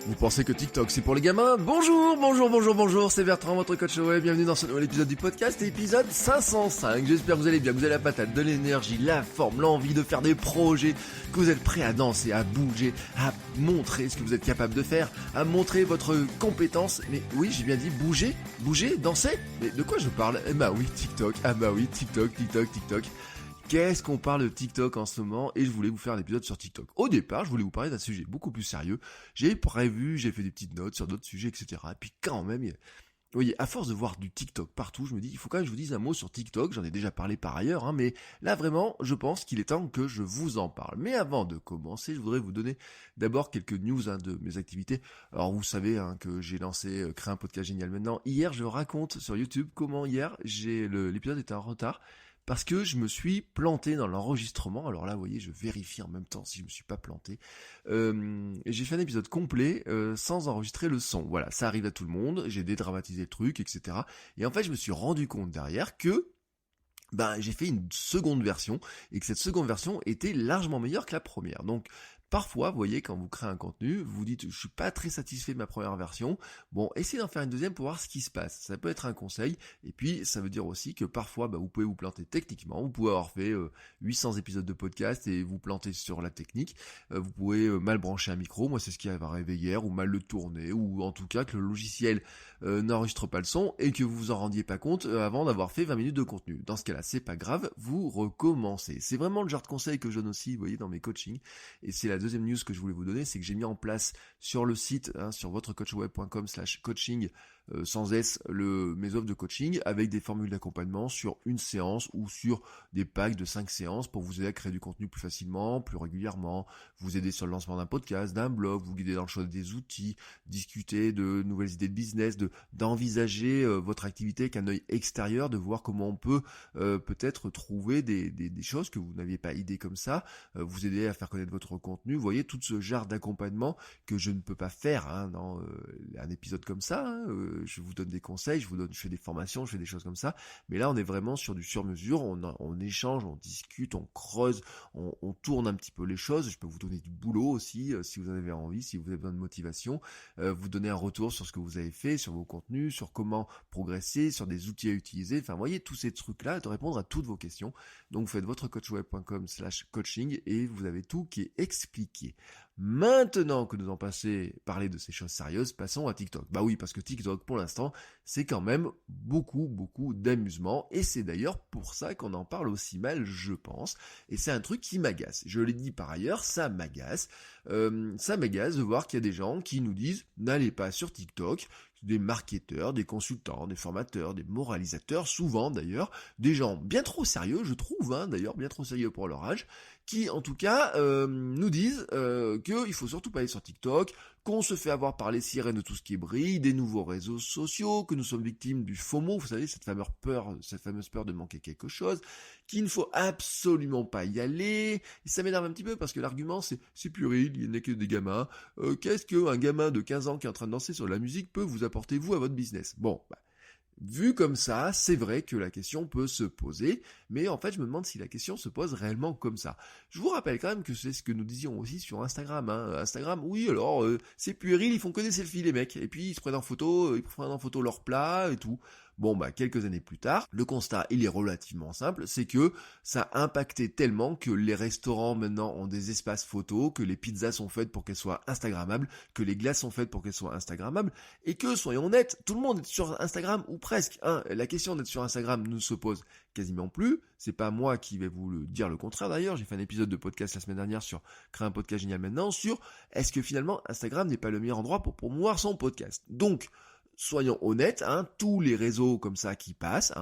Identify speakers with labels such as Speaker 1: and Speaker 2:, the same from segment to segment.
Speaker 1: Vous pensez que TikTok c'est pour les gamins? Bonjour, c'est Bertrand, votre coach web, bienvenue dans ce nouvel épisode du podcast, épisode 505, j'espère que vous allez bien, que vous avez la patate, de l'énergie, la forme, l'envie de faire des projets, que vous êtes prêts à danser, à bouger, à montrer ce que vous êtes capable de faire, à montrer votre compétence, mais oui, j'ai bien dit bouger, danser, mais de quoi je parle? TikTok. Qu'est-ce qu'on parle de TikTok en ce moment? Et je voulais vous faire un épisode sur TikTok. Au départ, je voulais vous parler d'un sujet beaucoup plus sérieux. J'ai fait des petites notes sur d'autres sujets, etc. Et puis quand même, vous voyez, à force de voir du TikTok partout, je me dis, il faut quand même que je vous dise un mot sur TikTok. J'en ai déjà parlé par ailleurs, mais là vraiment, je pense qu'il est temps que je vous en parle. Mais avant de commencer, je voudrais vous donner d'abord quelques news de mes activités. Alors vous savez que j'ai lancé Créer un podcast génial maintenant. Hier, je raconte sur YouTube comment hier, l'épisode était en retard. Parce que je me suis planté dans l'enregistrement. Alors là, vous voyez, je vérifie en même temps si je me suis pas planté. Et j'ai fait un épisode complet sans enregistrer le son. Voilà, ça arrive à tout le monde. J'ai dédramatisé le truc, etc. Et en fait, je me suis rendu compte derrière que j'ai fait une seconde version et que cette seconde version était largement meilleure que la première. Donc parfois, vous voyez, quand vous créez un contenu, vous dites je suis pas très satisfait de ma première version. Bon, essayez d'en faire une deuxième pour voir ce qui se passe. Ça peut être un conseil. Et puis ça veut dire aussi que parfois vous pouvez vous planter techniquement. Vous pouvez avoir fait 800 épisodes de podcast et vous planter sur la technique. Vous pouvez mal brancher un micro. Moi c'est ce qui va arriver hier, ou mal le tourner, ou en tout cas que le logiciel n'enregistre pas le son et que vous vous en rendiez pas compte avant d'avoir fait 20 minutes de contenu. Dans ce cas-là, c'est pas grave, vous recommencez. C'est vraiment le genre de conseil que je donne aussi, vous voyez, dans mes coachings. Et c'est la deuxième news que je voulais vous donner, c'est que j'ai mis en place sur le site, sur votrecoachweb.com/coaching, sans S, mes offres de coaching avec des formules d'accompagnement sur une séance ou sur des packs de 5 séances pour vous aider à créer du contenu plus facilement, plus régulièrement, vous aider sur le lancement d'un podcast, d'un blog, vous guider dans le choix des outils, discuter de nouvelles idées de business, d'envisager votre activité avec un œil extérieur, de voir comment on peut peut-être trouver des choses que vous n'aviez pas idée comme ça, vous aider à faire connaître votre contenu, vous voyez, tout ce genre d'accompagnement que je ne peux pas faire dans un épisode comme ça, je vous donne des conseils, je fais des formations, je fais des choses comme ça, mais là on est vraiment sur du sur-mesure, on échange, on discute, on creuse, on tourne un petit peu les choses, je peux vous donner du boulot aussi, si vous en avez envie, si vous avez besoin de motivation, vous donner un retour sur ce que vous avez fait, sur vos contenus, sur comment progresser, sur des outils à utiliser, enfin vous voyez, tous ces trucs-là, de répondre à toutes vos questions. Donc vous faites votrecoachweb.com/coaching et vous avez tout qui est expliqué. Maintenant que nous avons parlé de ces choses sérieuses, passons à TikTok. Bah oui, parce que TikTok, pour l'instant, c'est quand même beaucoup d'amusement, et c'est d'ailleurs pour ça qu'on en parle aussi mal, je pense, et c'est un truc qui m'agace. Je l'ai dit par ailleurs, ça m'agace de voir qu'il y a des gens qui nous disent « n'allez pas sur TikTok », des marketeurs, des consultants, des formateurs, des moralisateurs, souvent d'ailleurs, des gens bien trop sérieux, je trouve, d'ailleurs, bien trop sérieux pour leur âge, qui en tout cas nous disent qu'il faut surtout pas aller sur TikTok, qu'on se fait avoir par les sirènes de tout ce qui brille, des nouveaux réseaux sociaux, que nous sommes victimes du FOMO, vous savez, cette fameuse peur de manquer quelque chose, qu'il ne faut absolument pas y aller. Et ça m'énerve un petit peu parce que l'argument c'est puéril, il n'est que des gamins. Qu'est-ce qu'un gamin de 15 ans qui est en train de danser sur la musique peut vous apporter vous à votre business? Bon, vu comme ça, c'est vrai que la question peut se poser, mais en fait je me demande si la question se pose réellement comme ça. Je vous rappelle quand même que c'est ce que nous disions aussi sur Instagram. Instagram, oui alors c'est puéril, ils font que des selfies les mecs, et puis ils prennent en photo leur plat et tout. Bon quelques années plus tard, le constat il est relativement simple, c'est que ça a impacté tellement que les restaurants maintenant ont des espaces photos, que les pizzas sont faites pour qu'elles soient instagrammables, que les glaces sont faites pour qu'elles soient instagrammables, et que, soyons honnêtes, tout le monde est sur Instagram ou presque. La question d'être sur Instagram ne se pose quasiment plus, c'est pas moi qui vais vous dire le contraire d'ailleurs, j'ai fait un épisode de podcast la semaine dernière sur Créer un podcast génial maintenant, sur est-ce que finalement Instagram n'est pas le meilleur endroit pour promouvoir son podcast. Donc, soyons honnêtes, tous les réseaux comme ça qui passent,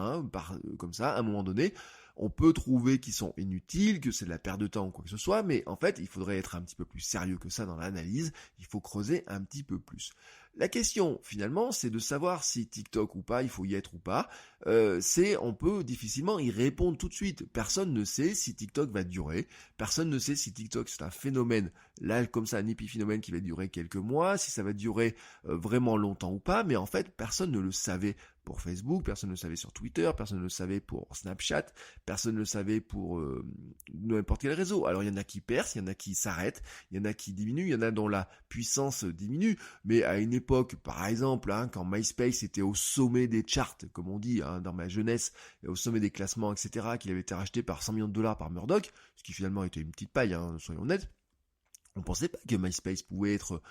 Speaker 1: comme ça, à un moment donné, on peut trouver qu'ils sont inutiles, que c'est de la perte de temps ou quoi que ce soit, mais en fait, il faudrait être un petit peu plus sérieux que ça dans l'analyse, il faut creuser un petit peu plus. La question, finalement, c'est de savoir si TikTok ou pas, il faut y être ou pas. On peut difficilement y répondre tout de suite. Personne ne sait si TikTok va durer. Personne ne sait si TikTok c'est un phénomène, là comme ça, un épiphénomène qui va durer quelques mois, si ça va durer vraiment longtemps ou pas. Mais en fait, personne ne le savait pour Facebook, personne ne le savait sur Twitter, personne ne le savait pour Snapchat, personne ne le savait pour n'importe quel réseau. Alors il y en a qui percent, il y en a qui s'arrêtent, il y en a qui diminuent, il y en a dont la puissance diminue, mais à une époque, par exemple, quand MySpace était au sommet des charts, comme on dit dans ma jeunesse, au sommet des classements, etc., qu'il avait été racheté par 100 millions de dollars par Murdoch, ce qui finalement était une petite paille, soyons honnêtes, on pensait pas que MySpace pouvait être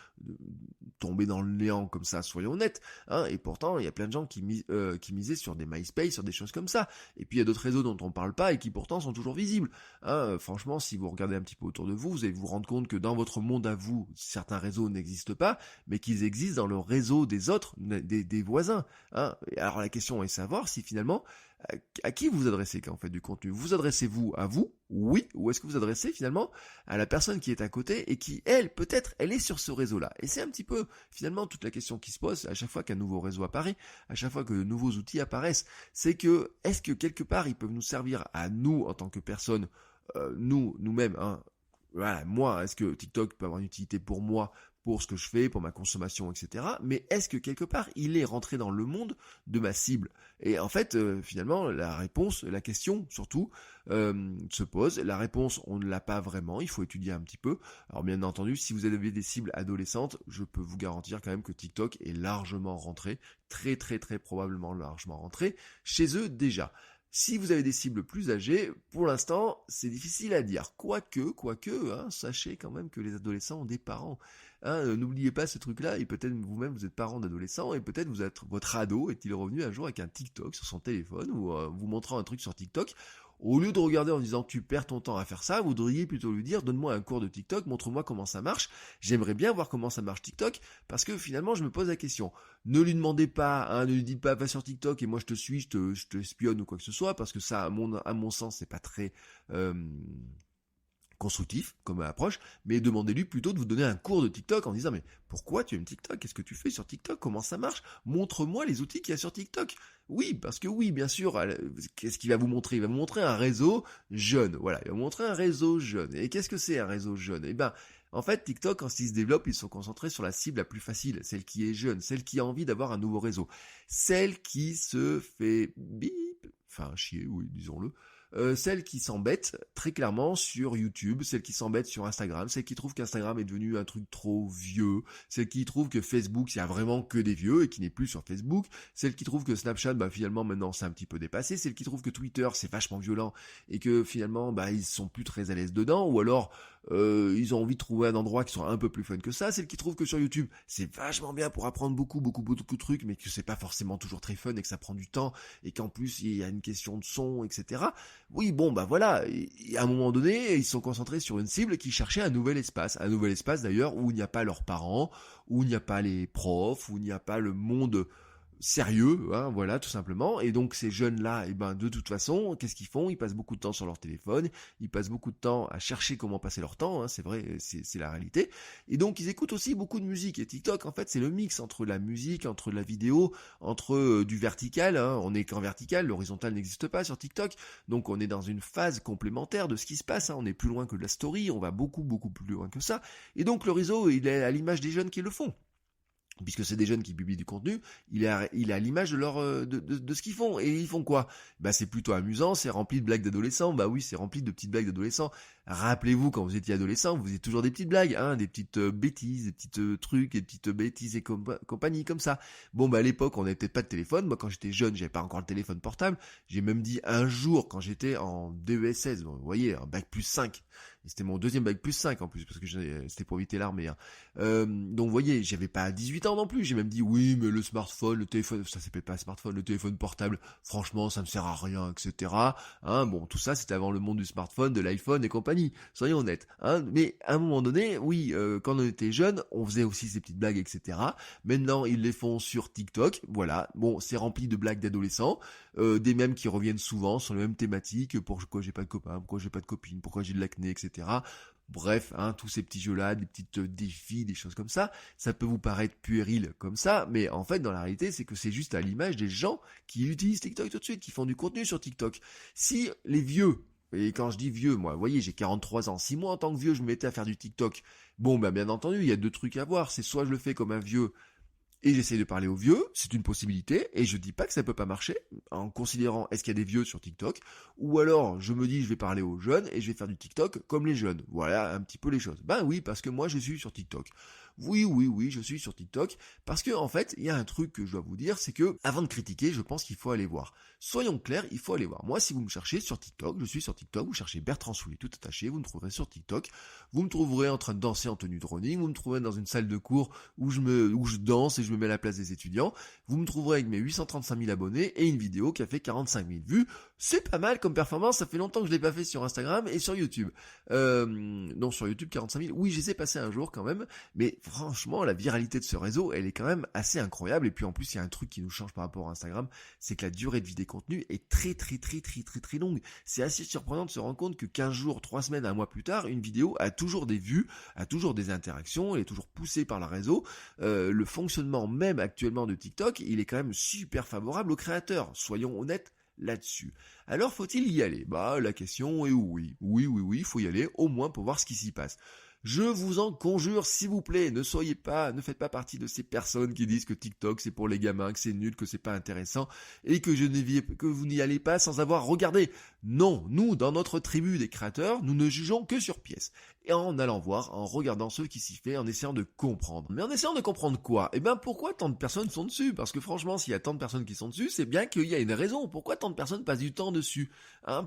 Speaker 1: tombé dans le néant comme ça, soyons honnêtes. Et pourtant, il y a plein de gens qui misaient sur des MySpace, sur des choses comme ça. Et puis il y a d'autres réseaux dont on parle pas et qui pourtant sont toujours visibles. Franchement, si vous regardez un petit peu autour de vous, vous allez vous rendre compte que dans votre monde à vous, certains réseaux n'existent pas, mais qu'ils existent dans le réseau des autres, des voisins. Et alors la question est de savoir si finalement, à qui vous adressez quand vous faites du contenu? Vous adressez-vous à vous? Oui. Ou est-ce que vous adressez finalement à la personne qui est à côté et qui, elle, peut-être, elle est sur ce réseau-là? Et c'est un petit peu, finalement, toute la question qui se pose à chaque fois qu'un nouveau réseau apparaît, à chaque fois que de nouveaux outils apparaissent. C'est que, est-ce que quelque part, ils peuvent nous servir à nous, en tant que personne, nous-mêmes, voilà, moi, est-ce que TikTok peut avoir une utilité pour moi, pour ce que je fais, pour ma consommation, etc. Mais est-ce que quelque part, il est rentré dans le monde de ma cible? Et en fait, finalement, la réponse, la question surtout, se pose. La réponse, on ne l'a pas vraiment, il faut étudier un petit peu. Alors bien entendu, si vous avez des cibles adolescentes, je peux vous garantir quand même que TikTok est largement rentré, très très très probablement largement rentré, chez eux déjà. Si vous avez des cibles plus âgées, pour l'instant, c'est difficile à dire. Quoique, sachez quand même que les adolescents ont des parents. N'oubliez pas ce truc-là, et peut-être vous-même vous êtes parent d'adolescents, et peut-être votre ado est-il revenu un jour avec un TikTok sur son téléphone, ou vous montrant un truc sur TikTok. Au lieu de regarder en disant tu perds ton temps à faire ça, vous devriez plutôt lui dire donne-moi un cours de TikTok, montre-moi comment ça marche. J'aimerais bien voir comment ça marche TikTok, parce que finalement je me pose la question. Ne lui demandez pas, ne lui dites pas va sur TikTok et moi je te suis, je te espionne ou quoi que ce soit, parce que ça, à mon sens, c'est pas très constructif comme approche, mais demandez-lui plutôt de vous donner un cours de TikTok en disant mais pourquoi tu aimes TikTok? Qu'est-ce que tu fais sur TikTok? Comment ça marche? Montre-moi les outils qu'il y a sur TikTok. Oui, parce que oui, bien sûr, qu'est-ce qu'il va vous montrer? Il va vous montrer un réseau jeune. Voilà, il va vous montrer un réseau jeune. Et qu'est-ce que c'est un réseau jeune? Eh ben, en fait, TikTok, quand ils se développent, ils sont concentrés sur la cible la plus facile, celle qui est jeune, celle qui a envie d'avoir un nouveau réseau, celle qui se fait bip, enfin chier, oui, disons-le, celle qui s'embête très clairement sur YouTube, celle qui s'embête sur Instagram, celle qui trouve qu'Instagram est devenu un truc trop vieux, celle qui trouve que Facebook, il y a vraiment que des vieux et qui n'est plus sur Facebook, celle qui trouve que Snapchat, finalement maintenant c'est un petit peu dépassé, celle qui trouve que Twitter c'est vachement violent et que finalement ils sont plus très à l'aise dedans, ou alors ils ont envie de trouver un endroit qui soit un peu plus fun que ça, celle qui trouve que sur YouTube c'est vachement bien pour apprendre beaucoup de trucs, mais que c'est pas forcément toujours très fun et que ça prend du temps et qu'en plus il y a une question de son, etc. Oui, voilà, et à un moment donné, ils sont concentrés sur une cible qui cherchait un nouvel espace d'ailleurs où il n'y a pas leurs parents, où il n'y a pas les profs, où il n'y a pas le monde sérieux, voilà, tout simplement. Et donc ces jeunes-là, de toute façon, qu'est-ce qu'ils font? Ils passent beaucoup de temps sur leur téléphone, ils passent beaucoup de temps à chercher comment passer leur temps, c'est vrai, c'est la réalité. Et donc ils écoutent aussi beaucoup de musique. Et TikTok, en fait, c'est le mix entre la musique, entre la vidéo, entre du vertical, on n'est qu'en vertical, l'horizontal n'existe pas sur TikTok, donc on est dans une phase complémentaire de ce qui se passe, on est plus loin que de la story, on va beaucoup plus loin que ça. Et donc le réseau, il est à l'image des jeunes qui le font. Puisque c'est des jeunes qui publient du contenu, il est à l'image de leur de ce qu'ils font. Et ils font quoi? C'est plutôt amusant, c'est rempli de blagues d'adolescents. Oui, c'est rempli de petites blagues d'adolescents. Rappelez-vous, quand vous étiez adolescent, vous faisiez toujours des petites blagues, des petites bêtises, des petites trucs, des petites bêtises et compagnie comme ça. À l'époque, on n'avait peut-être pas de téléphone. Moi, quand j'étais jeune, j'avais pas encore le téléphone portable. J'ai même dit un jour, quand j'étais en DES16, vous voyez, un bac plus 5. Et c'était mon deuxième bac plus 5 en plus, parce que c'était pour éviter l'armée. Donc vous voyez, j'avais pas 18 ans non plus, j'ai même dit oui, mais le smartphone, le téléphone, ça s'appelle pas smartphone, le téléphone portable, franchement, ça ne sert à rien, etc. Tout ça, c'était avant le monde du smartphone, de l'iPhone et compagnie, soyons honnêtes. Mais à un moment donné, oui, quand on était jeune, on faisait aussi ces petites blagues, etc. Maintenant, ils les font sur TikTok, voilà. C'est rempli de blagues d'adolescents, des mèmes qui reviennent souvent sur les mêmes thématiques, pourquoi j'ai pas de copain, pourquoi j'ai pas de copine, pourquoi j'ai de l'acné, etc. Bref, tous ces petits jeux-là, des petites défis, des choses comme ça peut vous paraître puéril comme ça, mais en fait, dans la réalité, c'est que c'est juste à l'image des gens qui utilisent TikTok tout de suite, qui font du contenu sur TikTok. Si les vieux, et quand je dis vieux, moi, vous voyez, j'ai 43 ans, si moi, en tant que vieux, je me mettais à faire du TikTok, bien entendu, il y a deux trucs à voir, c'est soit je le fais comme un vieux, et j'essaye de parler aux vieux, c'est une possibilité, et je dis pas que ça peut pas marcher, en considérant est-ce qu'il y a des vieux sur TikTok, ou alors je me dis je vais parler aux jeunes, et je vais faire du TikTok comme les jeunes. Voilà un petit peu les choses. Ben oui, parce que moi je suis sur TikTok. Oui, je suis sur TikTok, parce que en fait, il y a un truc que je dois vous dire, c'est que, avant de critiquer, je pense qu'il faut aller voir. Soyons clairs, il faut aller voir. Moi, si vous me cherchez sur TikTok, je suis sur TikTok, vous cherchez Bertrand Soulier tout attaché, vous me trouverez sur TikTok, vous me trouverez en train de danser en tenue de running, vous me trouverez dans une salle de cours où je danse et je me mets à la place des étudiants, vous me trouverez avec mes 835 000 abonnés et une vidéo qui a fait 45 000 vues. C'est pas mal comme performance, ça fait longtemps que je l'ai pas fait sur Instagram et sur YouTube. Non, sur YouTube 45 000, oui, je les ai passés un jour quand même, mais franchement, la viralité de ce réseau, elle est quand même assez incroyable. Et puis en plus, il y a un truc qui nous change par rapport à Instagram, c'est que la durée de vie des contenus est très longue. C'est assez surprenant de se rendre compte que 15 jours, 3 semaines, un mois plus tard, une vidéo a toujours des vues, a toujours des interactions, elle est toujours poussée par le réseau. Le fonctionnement même actuellement de TikTok, il est quand même super favorable aux créateurs. Soyons honnêtes là-dessus. Alors faut-il y aller? Bah la question est oui. Oui, il faut y aller, au moins pour voir ce qui s'y passe. Je vous en conjure, s'il vous plaît, ne faites pas partie de ces personnes qui disent que TikTok c'est pour les gamins, que c'est nul, que c'est pas intéressant, et que vous n'y allez pas sans avoir regardé. Non, nous, dans notre tribu des créateurs, nous ne jugeons que sur pièce. Et en allant voir, en regardant ce qui s'y fait, en essayant de comprendre. Mais en essayant de comprendre quoi? Eh ben, pourquoi tant de personnes sont dessus? Parce que franchement, s'il y a tant de personnes qui sont dessus, c'est bien qu'il y a une raison. Pourquoi tant de personnes passent du temps dessus?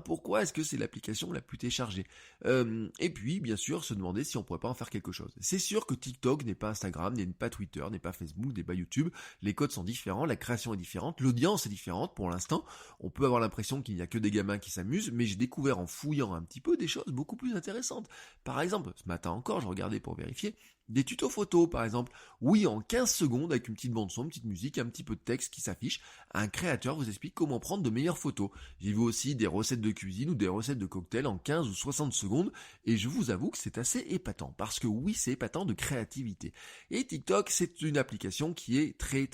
Speaker 1: Pourquoi est-ce que c'est l'application la plus téléchargée? Et puis, bien sûr, se demander si on pourrait pas en faire quelque chose. C'est sûr que TikTok n'est pas Instagram, n'est pas Twitter, n'est pas Facebook, n'est pas YouTube. Les codes sont différents, la création est différente, l'audience est différente pour l'instant. On peut avoir l'impression qu'il n'y a que des gamins qui s'amusent, mais j'ai découvert en fouillant un petit peu des choses beaucoup plus intéressantes. Par exemple, ce matin encore, je regardais pour vérifier, des tutos photos par exemple. Oui, en 15 secondes, avec une petite bande son, une petite musique, un petit peu de texte qui s'affiche, un créateur vous explique comment prendre de meilleures photos. J'ai vu aussi des recettes de cuisine ou des recettes de cocktails en 15 ou 60 secondes, et je vous avoue que c'est assez épatant, parce que oui, c'est épatant de créativité. Et TikTok, c'est une application qui est très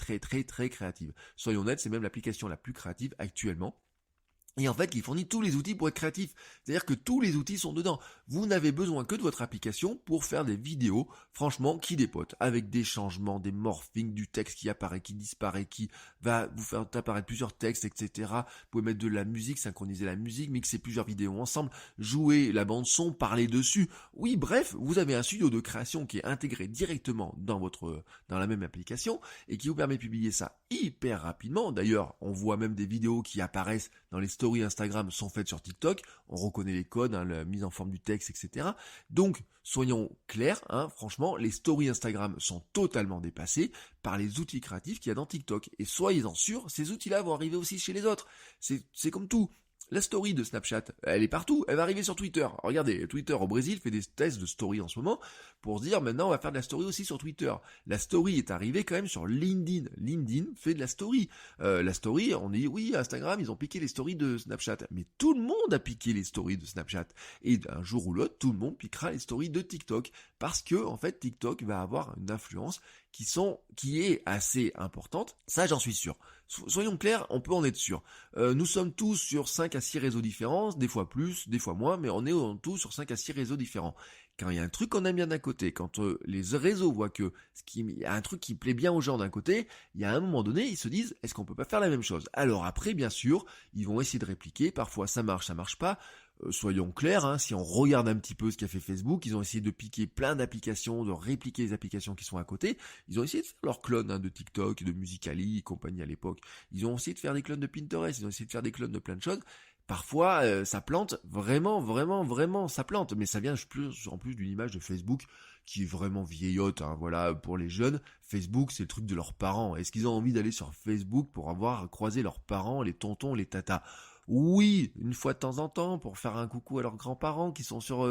Speaker 1: créative. Soyons honnêtes, c'est même l'application la plus créative actuellement. Et en fait, qui fournit tous les outils pour être créatif. C'est-à-dire que tous les outils sont dedans. Vous n'avez besoin que de votre application pour faire des vidéos, franchement, qui dépotent. Avec des changements, des morphings, du texte qui apparaît, qui disparaît, qui va vous faire apparaître plusieurs textes, etc. Vous pouvez mettre de la musique, synchroniser la musique, mixer plusieurs vidéos ensemble, jouer la bande son, parler dessus. Oui, bref, vous avez un studio de création qui est intégré directement dans la même application et qui vous permet de publier ça hyper rapidement. D'ailleurs, on voit même des vidéos qui apparaissent dans les stories Instagram sont faites sur TikTok, on reconnaît les codes, la mise en forme du texte, etc. Donc, soyons clairs, franchement, les stories Instagram sont totalement dépassées par les outils créatifs qu'il y a dans TikTok. Et soyez-en sûrs, ces outils-là vont arriver aussi chez les autres. C'est comme tout. La story de Snapchat, elle est partout, elle va arriver sur Twitter. Regardez, Twitter au Brésil fait des tests de story en ce moment pour se dire maintenant on va faire de la story aussi sur Twitter. La story est arrivée quand même sur LinkedIn. LinkedIn fait de la story. La story, on dit oui, Instagram, ils ont piqué les stories de Snapchat. Mais tout le monde a piqué les stories de Snapchat. Et d'un jour ou l'autre, tout le monde piquera les stories de TikTok. Parce que, en fait, TikTok va avoir une influence qui est assez importante. Ça, j'en suis sûr. Soyons clairs, on peut en être sûr. Nous sommes tous sur 5 à 6 réseaux différents, des fois plus, des fois moins, mais on est en tout sur 5 à 6 réseaux différents. Quand il y a un truc qu'on aime bien d'un côté, quand les réseaux voient que il y a un truc qui plaît bien aux gens d'un côté, il y a un moment donné, ils se disent, est-ce qu'on peut pas faire la même chose? Alors après, bien sûr, ils vont essayer de répliquer, parfois ça marche pas. Soyons clairs, si on regarde un petit peu ce qu'a fait Facebook, ils ont essayé de piquer plein d'applications, de répliquer les applications qui sont à côté. Ils ont essayé de faire leurs clones de TikTok, de Musical.ly et compagnie à l'époque. Ils ont essayé de faire des clones de Pinterest, ils ont essayé de faire des clones de plein de choses. Parfois, ça plante, vraiment, ça plante. Mais ça vient en plus d'une image de Facebook qui est vraiment vieillotte. Voilà, pour les jeunes, Facebook, c'est le truc de leurs parents. Est-ce qu'ils ont envie d'aller sur Facebook pour avoir croisé leurs parents, les tontons, les tatas? Oui, une fois de temps en temps, pour faire un coucou à leurs grands-parents qui sont sur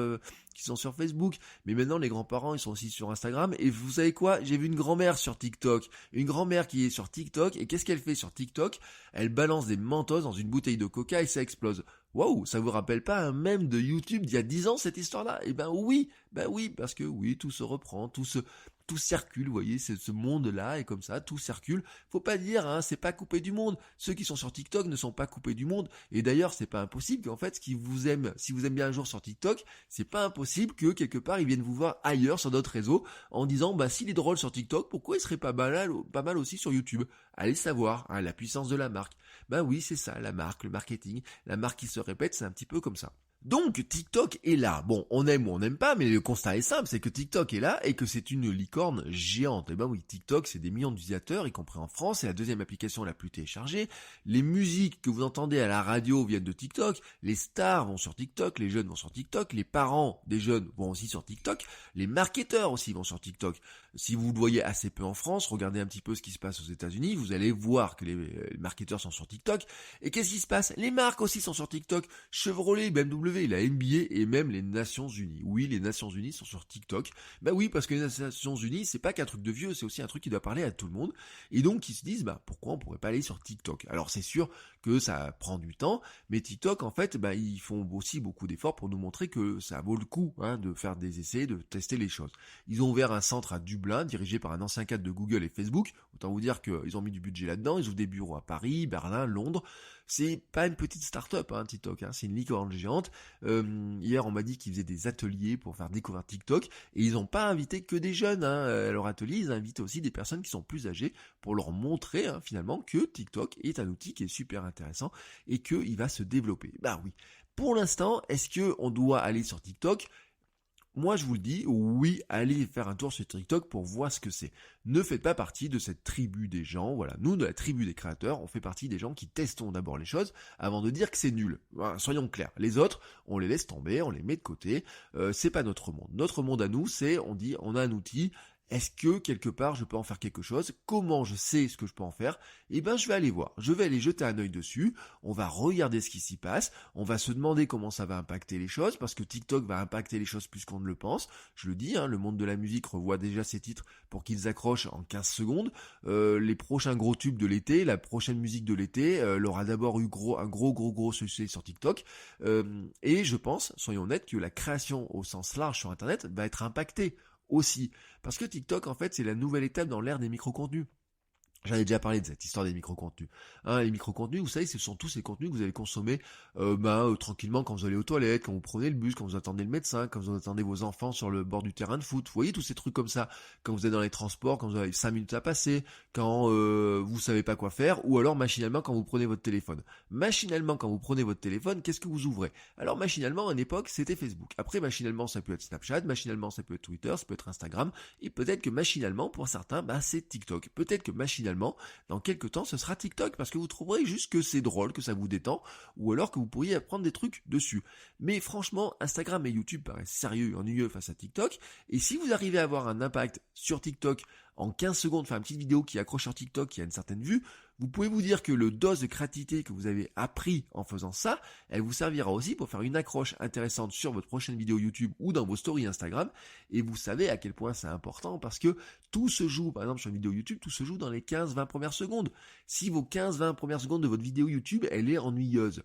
Speaker 1: Facebook. Mais maintenant, les grands-parents, ils sont aussi sur Instagram. Et vous savez quoi? J'ai vu une grand-mère sur TikTok. Une grand-mère qui est sur TikTok. Et qu'est-ce qu'elle fait sur TikTok? Elle balance des mentos dans une bouteille de coca et ça explose. Waouh, ça vous rappelle pas un mème de YouTube d'il y a 10 ans, cette histoire-là? Eh ben oui, parce que oui, tout se reprend, tout circule, vous voyez, c'est ce monde-là, et comme ça, tout circule. Faut pas dire, hein, c'est pas coupé du monde. Ceux qui sont sur TikTok ne sont pas coupés du monde. Et d'ailleurs, c'est pas impossible qu'en fait, si vous aimez bien un jour sur TikTok, c'est pas impossible que quelque part, ils viennent vous voir ailleurs sur d'autres réseaux, en disant, bah, s'il est drôle sur TikTok, pourquoi il serait pas mal aussi sur YouTube? Allez savoir, hein, la puissance de la marque. Bah oui, c'est ça, la marque, le marketing. La marque qui se répète, c'est un petit peu comme ça. Donc TikTok est là. Bon, on aime ou on n'aime pas, mais le constat est simple, c'est que TikTok est là et que c'est une licorne géante. Et ben oui, TikTok, c'est des millions d'utilisateurs, y compris en France, c'est la deuxième application la plus téléchargée. Les musiques que vous entendez à la radio viennent de TikTok, les stars vont sur TikTok, les jeunes vont sur TikTok, les parents des jeunes vont aussi sur TikTok, les marketeurs aussi vont sur TikTok. Si vous le voyez assez peu en France, regardez un petit peu ce qui se passe aux États-Unis, vous allez voir que les marketeurs sont sur TikTok. Et qu'est-ce qui se passe? Les marques aussi sont sur TikTok. Chevrolet, BMW, la NBA et même les Nations Unies. Oui, les Nations Unies sont sur TikTok. Bah oui, parce que les Nations Unies, c'est pas qu'un truc de vieux, c'est aussi un truc qui doit parler à tout le monde. Et donc, ils se disent, bah pourquoi on pourrait pas aller sur TikTok? Alors c'est sûr que ça prend du temps, mais TikTok, en fait, bah ils font aussi beaucoup d'efforts pour nous montrer que ça vaut le coup, hein, de faire des essais, de tester les choses. Ils ont ouvert un centre à Dublin, dirigé par un ancien cadre de Google et Facebook. Autant vous dire qu'ils ont mis du budget là-dedans. Ils ouvrent des bureaux à Paris, Berlin, Londres. C'est pas une petite start-up, hein, TikTok, hein, c'est une licorne géante. Hier, on m'a dit qu'ils faisaient des ateliers pour faire découvrir TikTok, et ils n'ont pas invité que des jeunes, hein, à leur atelier, ils invitent aussi des personnes qui sont plus âgées pour leur montrer, hein, finalement, que TikTok est un outil qui est super intéressant et qu'il va se développer. Bah oui. Pour l'instant, est-ce que on doit aller sur TikTok? Moi, je vous le dis, oui, allez faire un tour sur TikTok pour voir ce que c'est. Ne faites pas partie de cette tribu des gens, voilà. Nous, de la tribu des créateurs, on fait partie des gens qui testons d'abord les choses avant de dire que c'est nul. Voilà, soyons clairs. Les autres, on les laisse tomber, on les met de côté. C'est pas notre monde. Notre monde à nous, c'est, on dit, on a un outil. Est-ce que quelque part je peux en faire quelque chose? Comment je sais ce que je peux en faire? Eh ben je vais aller voir, je vais aller jeter un œil dessus, on va regarder ce qui s'y passe, on va se demander comment ça va impacter les choses, parce que TikTok va impacter les choses plus qu'on ne le pense. Je le dis, hein, le monde de la musique revoit déjà ses titres pour qu'ils accrochent en 15 secondes. Les prochains gros tubes de l'été, la prochaine musique de l'été, elle aura d'abord eu un gros succès sur TikTok. Et je pense, soyons honnêtes, que la création au sens large sur Internet va être impactée aussi. Parce que TikTok, en fait, c'est la nouvelle étape dans l'ère des micro-contenus. J'en ai déjà parlé de cette histoire des micro-contenus. Hein, les micro-contenus, vous savez, ce sont tous ces contenus que vous allez consommer tranquillement quand vous allez aux toilettes, quand vous prenez le bus, quand vous attendez le médecin, quand vous attendez vos enfants sur le bord du terrain de foot. Vous voyez tous ces trucs comme ça. Quand vous êtes dans les transports, quand vous avez 5 minutes à passer, quand vous savez pas quoi faire, ou alors machinalement quand vous prenez votre téléphone. Machinalement quand vous prenez votre téléphone, qu'est-ce que vous ouvrez? Alors machinalement, à une époque, c'était Facebook. Après, machinalement, ça peut être Snapchat, machinalement, ça peut être Twitter, ça peut être Instagram, et peut-être que machinalement, pour certains, bah, c'est TikTok. Peut-être que machinalement, dans quelques temps, ce sera TikTok, parce que vous trouverez juste que c'est drôle, que ça vous détend, ou alors que vous pourriez apprendre des trucs dessus. Mais franchement, Instagram et YouTube paraissent sérieux et ennuyeux face à TikTok, et si vous arrivez à avoir un impact sur TikTok en 15 secondes, faire une petite vidéo qui accroche sur TikTok, qui a une certaine vue, vous pouvez vous dire que le dose de créativité que vous avez appris en faisant ça, elle vous servira aussi pour faire une accroche intéressante sur votre prochaine vidéo YouTube ou dans vos stories Instagram. Et vous savez à quel point c'est important parce que tout se joue, par exemple sur une vidéo YouTube, tout se joue dans les 15-20 premières secondes. Si vos 15-20 premières secondes de votre vidéo YouTube, elle est ennuyeuse,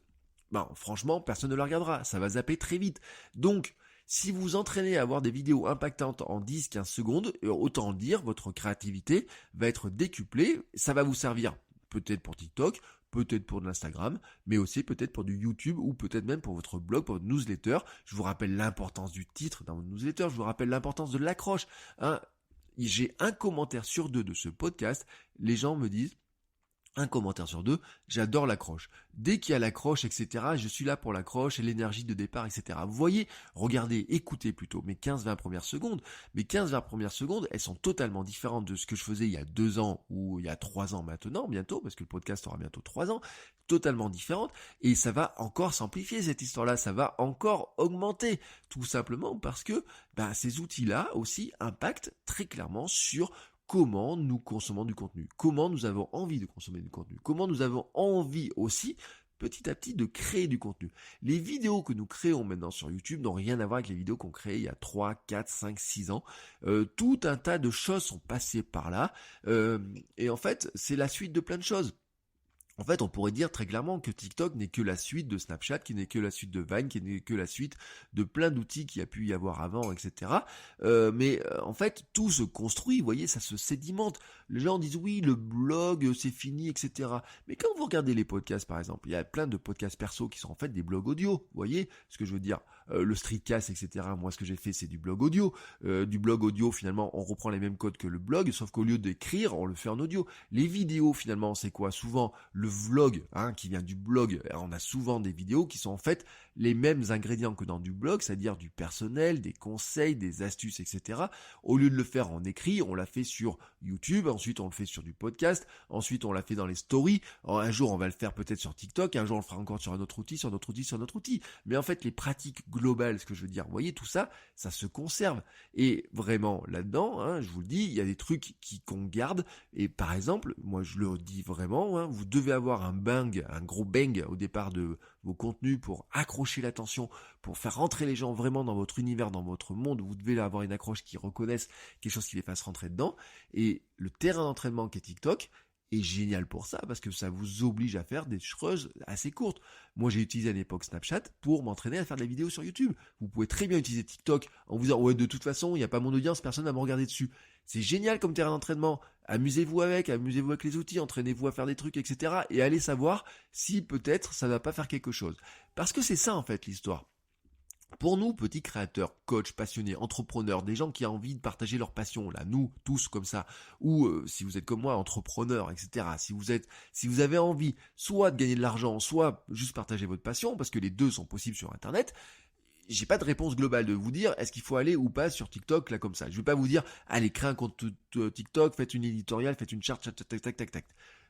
Speaker 1: ben franchement, personne ne la regardera, ça va zapper très vite. Donc, si vous vous entraînez à avoir des vidéos impactantes en 10-15 secondes, autant le dire, votre créativité va être décuplée, ça va vous servir peut-être pour TikTok, peut-être pour de l'Instagram, mais aussi peut-être pour du YouTube ou peut-être même pour votre blog, pour votre newsletter. Je vous rappelle l'importance du titre dans votre newsletter, je vous rappelle l'importance de l'accroche. Hein. J'ai un commentaire sur 2 de ce podcast, les gens me disent, un commentaire sur 2, j'adore l'accroche. Dès qu'il y a l'accroche, etc., je suis là pour l'accroche et l'énergie de départ, etc. Vous voyez, regardez, écoutez plutôt mes 15-20 premières secondes. Mes 15-20 premières secondes, elles sont totalement différentes de ce que je faisais il y a 2 ans ou il y a 3 ans maintenant, bientôt, parce que le podcast aura bientôt 3 ans. Totalement différentes, et ça va encore s'amplifier cette histoire-là, ça va encore augmenter, tout simplement parce que ces outils-là aussi impactent très clairement sur comment nous consommons du contenu, comment nous avons envie de consommer du contenu, comment nous avons envie aussi petit à petit de créer du contenu. Les vidéos que nous créons maintenant sur YouTube n'ont rien à voir avec les vidéos qu'on créait il y a 3, 4, 5, 6 ans. Tout un tas de choses sont passées par là, et en fait c'est la suite de plein de choses. En fait, on pourrait dire très clairement que TikTok n'est que la suite de Snapchat, qui n'est que la suite de Vine, qui n'est que la suite de plein d'outils qu'il y a pu y avoir avant, etc. En fait, tout se construit, vous voyez, ça se sédimente. Les gens disent oui, le blog, c'est fini, etc. Mais quand vous regardez les podcasts, par exemple, il y a plein de podcasts perso qui sont en fait des blogs audio, vous voyez ce que je veux dire. Le streetcast, etc. Moi, ce que j'ai fait, c'est du blog audio. Du blog audio, finalement, on reprend les mêmes codes que le blog, sauf qu'au lieu d'écrire, on le fait en audio. Les vidéos, finalement, c'est quoi? Souvent, le vlog, qui vient du blog, on a souvent des vidéos qui sont en fait les mêmes ingrédients que dans du blog, c'est-à-dire du personnel, des conseils, des astuces, etc. Au lieu de le faire en écrit, on l'a fait sur YouTube, ensuite on le fait sur du podcast, ensuite on l'a fait dans les stories, un jour on va le faire peut-être sur TikTok, un jour on le fera encore sur un autre outil, sur notre outil, sur notre outil. Mais en fait, les pratiques globales, ce que je veux dire, vous voyez, tout ça, ça se conserve. Et vraiment, là-dedans, je vous le dis, il y a des trucs qu'on garde. Et par exemple, moi je le dis vraiment, vous devez avoir un gros bang au départ de vos contenus pour accrocher l'attention, pour faire rentrer les gens vraiment dans votre univers, dans votre monde. Vous devez avoir une accroche qui reconnaisse quelque chose qui les fasse rentrer dedans. Et le terrain d'entraînement qu'est TikTok est génial pour ça, parce que ça vous oblige à faire des choses assez courtes. Moi, j'ai utilisé à l'époque Snapchat pour m'entraîner à faire des vidéos sur YouTube. Vous pouvez très bien utiliser TikTok en vous disant, ouais, de toute façon, il n'y a pas mon audience, personne va me regarder dessus. C'est génial comme terrain d'entraînement. Amusez-vous avec les outils, entraînez-vous à faire des trucs, etc. Et allez savoir si peut-être ça ne va pas faire quelque chose. Parce que c'est ça, en fait, l'histoire. Pour nous, petits créateurs, coachs, passionnés, entrepreneurs, des gens qui ont envie de partager leur passion, là, nous, tous comme ça, ou si vous êtes comme moi, entrepreneur, etc., si vous avez envie, soit de gagner de l'argent, soit juste partager votre passion, parce que les deux sont possibles sur Internet, j'ai pas de réponse globale de vous dire est-ce qu'il faut aller ou pas sur TikTok là comme ça. Je vais pas vous dire allez créez un compte TikTok, faites une éditoriale, faites une charte, tac.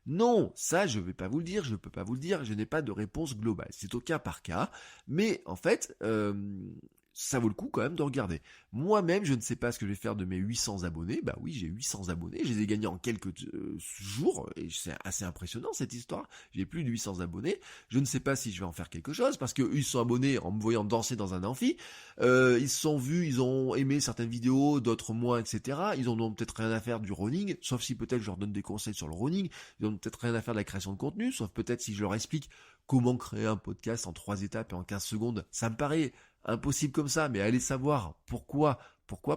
Speaker 1: Non, ça je vais pas vous le dire, je peux pas vous le dire, je n'ai pas de réponse globale. C'est au cas par cas, mais en fait ça vaut le coup quand même de regarder. Moi-même, je ne sais pas ce que je vais faire de mes 800 abonnés. Bah oui, j'ai 800 abonnés. Je les ai gagnés en quelques jours. Et c'est assez impressionnant cette histoire. J'ai plus de 800 abonnés. Je ne sais pas si je vais en faire quelque chose parce que eux, ils sont abonnés en me voyant danser dans un amphi. Ils se sont vus, ils ont aimé certaines vidéos, d'autres moins, etc. Ils en ont peut-être rien à faire du running, sauf si peut-être je leur donne des conseils sur le running. Ils ont peut-être rien à faire de la création de contenu, sauf peut-être si je leur explique comment créer un podcast en 3 étapes et en 15 secondes. Ça me paraît impossible comme ça, mais allez savoir pourquoi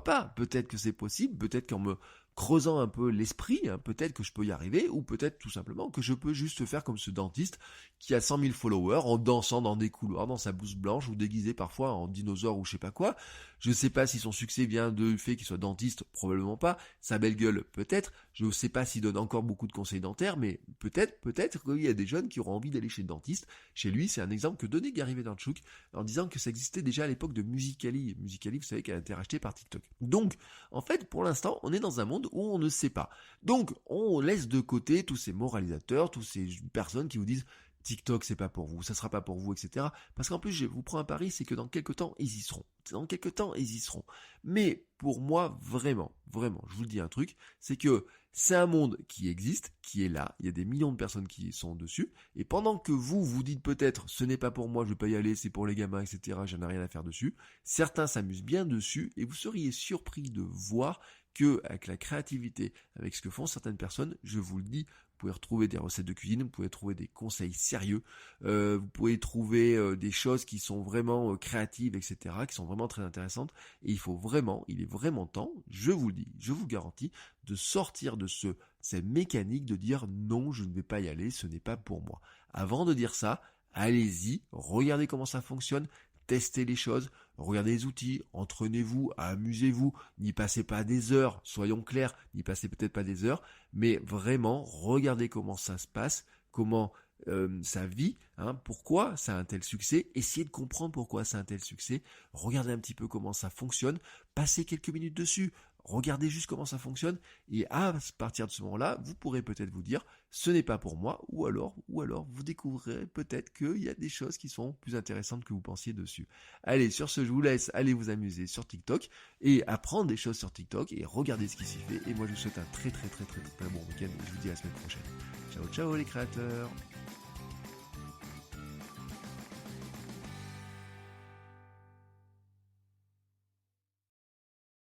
Speaker 1: pas. Peut-être que c'est possible, peut-être qu'en me creusant un peu l'esprit, peut-être que je peux y arriver, ou peut-être tout simplement que je peux juste faire comme ce dentiste qui a 100 000 followers en dansant dans des couloirs, dans sa blouse blanche, ou déguisé parfois en dinosaure ou je sais pas quoi. Je ne sais pas si son succès vient du fait qu'il soit dentiste, probablement pas. Sa belle gueule, peut-être. Je ne sais pas s'il donne encore beaucoup de conseils dentaires, mais peut-être qu'il y a des jeunes qui auront envie d'aller chez le dentiste. Chez lui, c'est un exemple que donnait Gary Vaynerchuk en disant que ça existait déjà à l'époque de Musical.ly. Musical.ly, vous savez, qu'elle a été rachetée par TikTok. Donc, en fait, pour l'instant, on est dans un monde où on ne sait pas. Donc, on laisse de côté tous ces moralisateurs, toutes ces personnes qui vous disent TikTok, c'est pas pour vous, ça sera pas pour vous, etc. Parce qu'en plus, je vous prends un pari, c'est que dans quelques temps, ils y seront. Mais pour moi, vraiment, je vous le dis un truc, c'est que c'est un monde qui existe, qui est là, il y a des millions de personnes qui sont dessus, et pendant que vous dites peut-être, ce n'est pas pour moi, je vais pas y aller, c'est pour les gamins, etc., j'en ai rien à faire dessus, certains s'amusent bien dessus, et vous seriez surpris de voir que, avec la créativité, avec ce que font certaines personnes, je vous le dis, vous pouvez retrouver des recettes de cuisine, vous pouvez trouver des conseils sérieux, vous pouvez trouver des choses qui sont vraiment créatives, etc., qui sont vraiment très intéressantes, et il est vraiment temps, je vous le dis, je vous garantis, de sortir de cette mécanique de dire non, je ne vais pas y aller, ce n'est pas pour moi. Avant de dire ça, allez-y, regardez comment ça fonctionne, testez les choses, regardez les outils, entraînez-vous, amusez-vous, n'y passez pas des heures, soyons clairs, n'y passez peut-être pas des heures, mais vraiment, regardez comment ça se passe, comment ça vit, pourquoi ça a un tel succès, essayez de comprendre pourquoi ça a un tel succès, regardez un petit peu comment ça fonctionne, passez quelques minutes dessus, regardez juste comment ça fonctionne, et à partir de ce moment-là, vous pourrez peut-être vous dire, ce n'est pas pour moi, ou alors vous découvrirez peut-être qu'il y a des choses qui sont plus intéressantes que vous pensiez dessus. Allez, sur ce, je vous laisse aller vous amuser sur TikTok, et apprendre des choses sur TikTok, et regarder ce qui s'y fait, et moi je vous souhaite un très bon week-end, et je vous dis à la semaine prochaine. Ciao les créateurs!